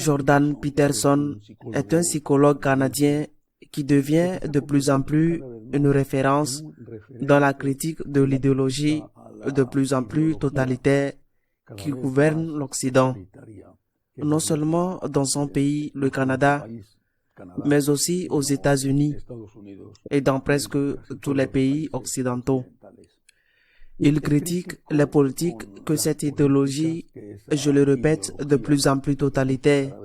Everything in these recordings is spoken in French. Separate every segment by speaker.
Speaker 1: Jordan Peterson est un psychologue canadien qui devient de plus en plus une référence dans la critique de l'idéologie de plus en plus totalitaire qui gouverne l'Occident, non seulement dans son pays, le Canada, mais aussi aux États-Unis et dans presque tous les pays occidentaux. Il critique les politiques que cette idéologie, je le répète, de plus en plus totalitaire,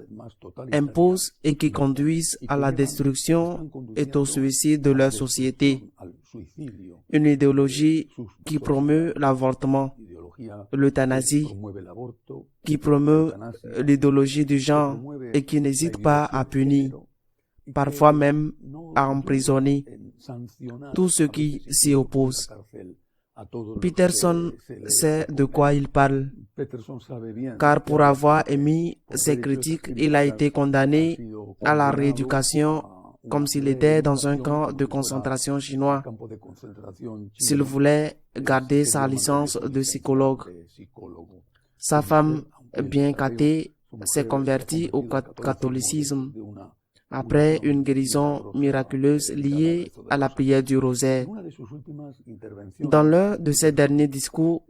Speaker 1: impose et qui conduisent à la destruction et au suicide de leur société. Une idéologie qui promeut l'avortement, l'euthanasie, qui promeut l'idéologie du genre et qui n'hésite pas à punir, parfois même à emprisonner tous ceux qui s'y opposent. Peterson sait de quoi il parle, car pour avoir émis ses critiques, il a été condamné à la rééducation comme s'il était dans un camp de concentration chinois, s'il voulait garder sa licence de psychologue. Sa femme, bien catée, s'est convertie au catholicisme après une guérison miraculeuse liée à la prière du rosaire. Dans l'un de ses derniers discours,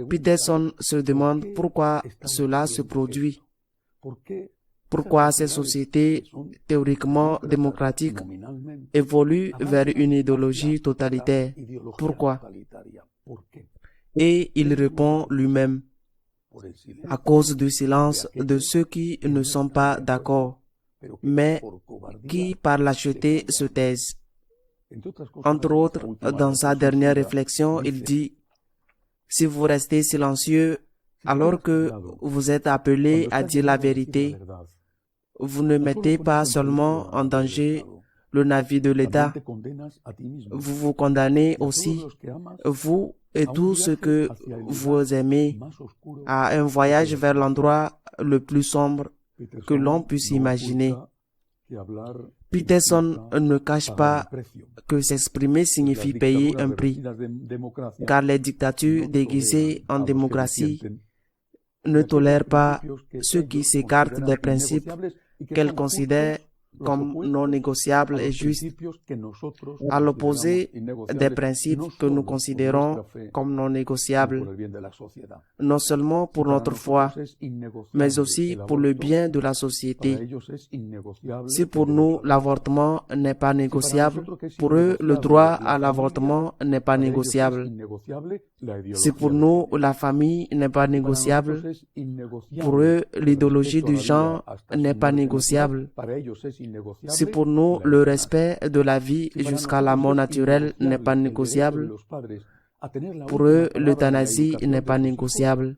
Speaker 1: Peterson se demande pourquoi cela se produit. Pourquoi ces sociétés théoriquement démocratiques évoluent vers une idéologie totalitaire. Pourquoi? Et il répond lui-même, à cause du silence de ceux qui ne sont pas d'accord, mais qui par lâcheté se taisent. Entre autres, dans sa dernière réflexion, il dit, si vous restez silencieux alors que vous êtes appelé à dire la vérité, vous ne mettez pas seulement en danger le navire de l'État, vous vous condamnez aussi, vous et tous ceux que vous aimez, à un voyage vers l'endroit le plus sombre que l'on puisse imaginer. Peterson ne cache pas que s'exprimer signifie payer un prix, car les dictatures déguisées en démocratie ne tolèrent pas ceux qui s'écartent des principes qu'elles considèrent comme non négociables et justes, à l'opposé des principes que nous considérons comme non négociables, non seulement pour notre foi, mais aussi pour le bien de la société. Si pour nous l'avortement n'est pas négociable, pour eux le droit à l'avortement n'est pas négociable. Si pour nous la famille n'est pas négociable, pour eux l'idéologie du genre n'est pas négociable. Si pour nous le respect de la vie jusqu'à la mort naturelle n'est pas négociable, pour eux l'euthanasie n'est pas négociable.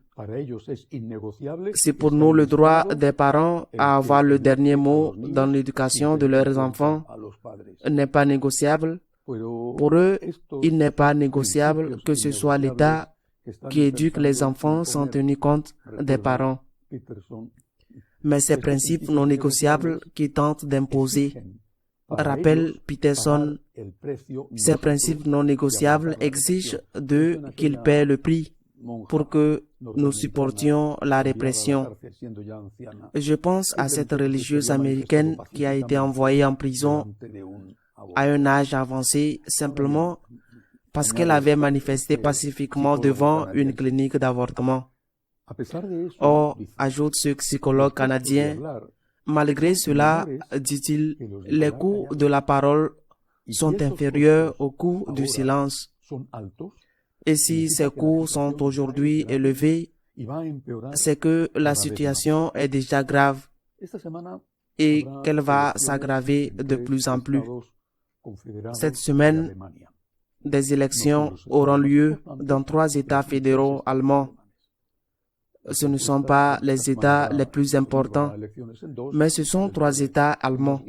Speaker 1: Si pour nous le droit des parents à avoir le dernier mot dans l'éducation de leurs enfants n'est pas négociable, pour eux il n'est pas négociable que ce soit l'État qui éduque les enfants sans tenir compte des parents. Mais ces principes non négociables qui tentent d'imposer, rappelle Peterson, ces principes non négociables exigent d'eux qu'ils paient le prix pour que nous supportions la répression. Je pense à cette religieuse américaine qui a été envoyée en prison à un âge avancé simplement parce qu'elle avait manifesté pacifiquement devant une clinique d'avortement. Or, ajoute ce psychologue canadien, malgré cela, dit-il, les coups de la parole sont inférieurs aux coups du silence. Et si ces coups sont aujourd'hui élevés, c'est que la situation est déjà grave et qu'elle va s'aggraver de plus en plus. Cette semaine, des élections auront lieu dans 3 États fédéraux allemands. Ce ne sont pas les États les plus importants, mais ce sont 3 États allemands.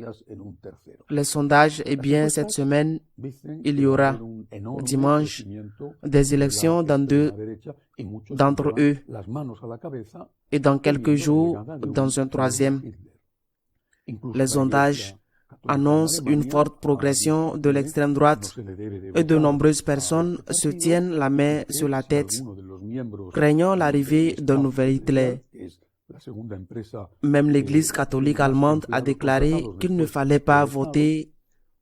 Speaker 1: Les sondages, eh bien, cette semaine, il y aura dimanche des élections dans 2 d'entre eux et dans quelques jours dans un 3e. Les sondages annoncent une forte progression de l'extrême droite et de nombreuses personnes se tiennent la main sur la tête, craignant l'arrivée d'un nouvel Hitler. Même l'Église catholique allemande a déclaré qu'il ne fallait pas voter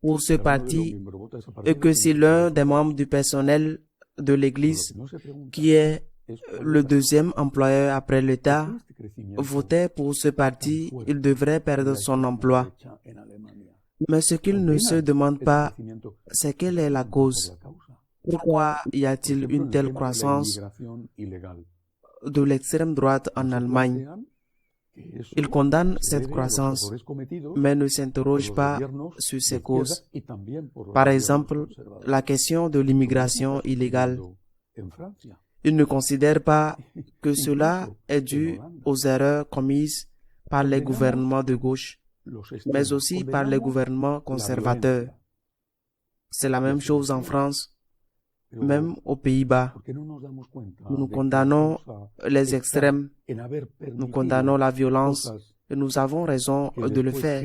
Speaker 1: pour ce parti et que si l'un des membres du personnel de l'Église, qui est le deuxième employeur après l'État, votait pour ce parti, il devrait perdre son emploi. Mais ce qu'il ne se demande pas, c'est quelle est la cause. Pourquoi y a-t-il une telle croissance de l'extrême droite en Allemagne? Il condamne cette croissance, mais ne s'interroge pas sur ses causes. Par exemple, la question de l'immigration illégale. Il ne considère pas que cela est dû aux erreurs commises par les gouvernements de gauche, mais aussi par les gouvernements conservateurs. C'est la même chose en France, même aux Pays-Bas. Nous condamnons les extrêmes, nous condamnons la violence et nous avons raison de le faire.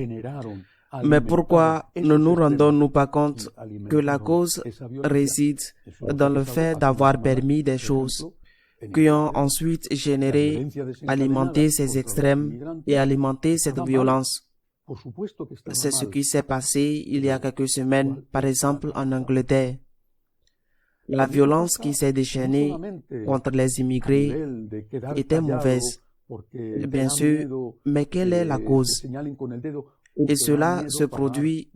Speaker 1: Mais pourquoi ne nous rendons-nous pas compte que la cause réside dans le fait d'avoir permis des choses qui ont ensuite généré, alimenté ces extrêmes et alimenté cette violence? C'est ce qui s'est passé il y a quelques semaines, par exemple en Angleterre. La violence qui s'est déchaînée contre les immigrés était mauvaise, bien sûr, mais quelle est la cause? Et cela se produit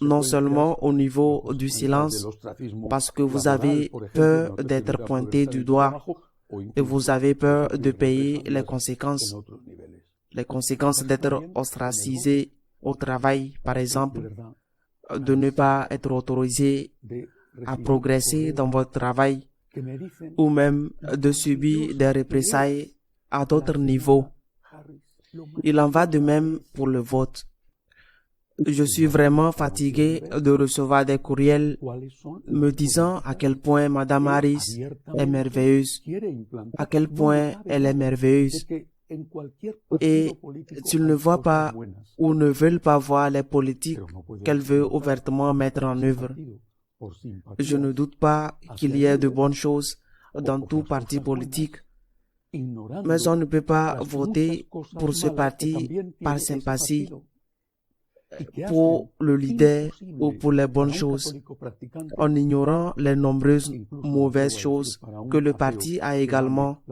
Speaker 1: non seulement au niveau du silence, parce que vous avez peur d'être pointé du doigt et vous avez peur de payer les conséquences d'être ostracisé au travail, par exemple, de ne pas être autorisé à progresser dans votre travail ou même de subir des représailles à d'autres niveaux. Il en va de même pour le vote. Je suis vraiment fatigué de recevoir des courriels me disant à quel point Madame Harris est merveilleuse, à quel point elle est merveilleuse. Et s'ils ne voient pas ou ne veulent pas voir les politiques qu'elle veut ouvertement mettre en œuvre, je ne doute pas qu'il y ait de bonnes choses dans tout parti politique, mais on ne peut pas voter pour ce parti par sympathie pour le leader ou pour les bonnes choses, en ignorant les nombreuses mauvaises choses que le parti a également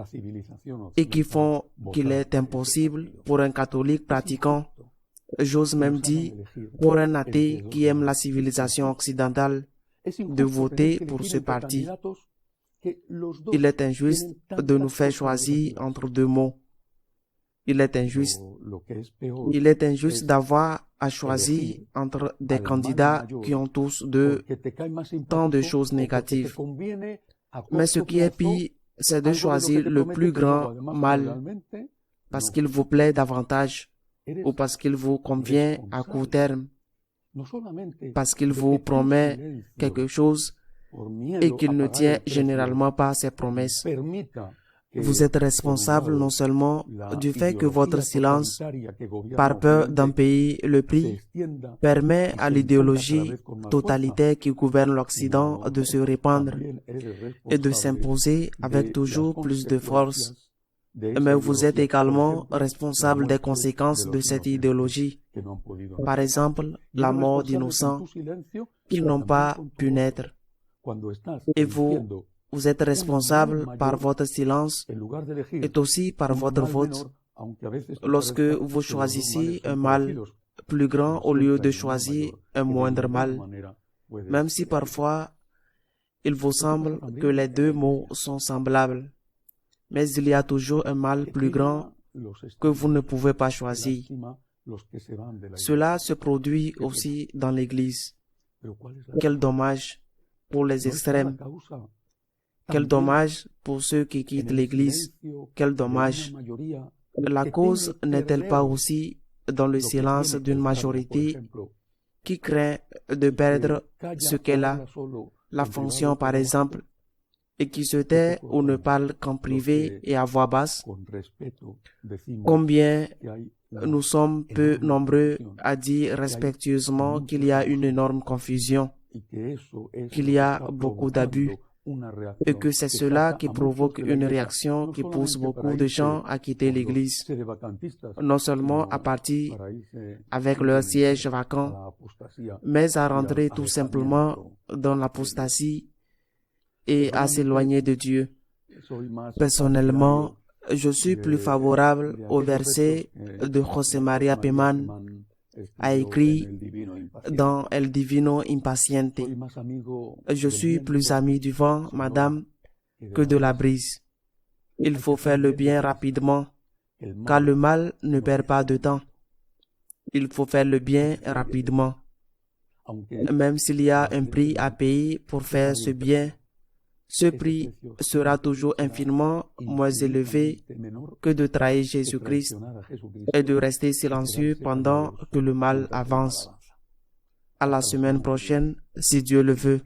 Speaker 1: et qui font qu'il est impossible pour un catholique pratiquant, j'ose même dire pour un athée qui aime la civilisation occidentale, de voter pour ce parti. Il est injuste de nous faire choisir entre deux mots. Il est injuste. Il est injuste d'avoir à choisir entre des candidats qui ont tous tant de choses négatives. Mais ce qui est pire, c'est de choisir le plus grand mal parce qu'il vous plaît davantage ou parce qu'il vous convient à court terme, parce qu'il vous promet quelque chose et qu'il ne tient généralement pas ses promesses. Vous êtes responsable non seulement du fait que votre silence, par peur d'en payer le prix, permet à l'idéologie totalitaire qui gouverne l'Occident de se répandre et de s'imposer avec toujours plus de force. Mais vous êtes également responsable des conséquences de cette idéologie. Par exemple, la mort d'innocents qui n'ont pas pu naître. Et vous êtes responsable par votre silence et aussi par votre vote. Lorsque vous choisissez un mal plus grand au lieu de choisir un moindre mal, même si parfois il vous semble que les deux mots sont semblables, mais il y a toujours un mal plus grand que vous ne pouvez pas choisir. Cela se produit aussi dans l'Église. Quel dommage pour les extrêmes. Quel dommage pour ceux qui quittent l'Église. Quel dommage. La cause n'est-elle pas aussi dans le silence d'une majorité qui craint de perdre ce qu'elle a, la fonction par exemple, et qui se tait ou ne parle qu'en privé et à voix basse? Combien nous sommes peu nombreux à dire respectueusement qu'il y a une énorme confusion, qu'il y a beaucoup d'abus et que c'est cela qui provoque une réaction qui pousse beaucoup de gens à quitter l'Église, non seulement à partir avec leur siège vacant, mais à rentrer tout simplement dans l'apostasie et à s'éloigner de Dieu. Personnellement, je suis plus favorable au verset de José María Peman a écrit dans El Divino Impaciente. Je suis plus ami du vent, madame, que de la brise. Il faut faire le bien rapidement, car le mal ne perd pas de temps. Il faut faire le bien rapidement. Même s'il y a un prix à payer pour faire ce bien, ce prix sera toujours infiniment moins élevé que de trahir Jésus-Christ et de rester silencieux pendant que le mal avance. À la semaine prochaine, si Dieu le veut.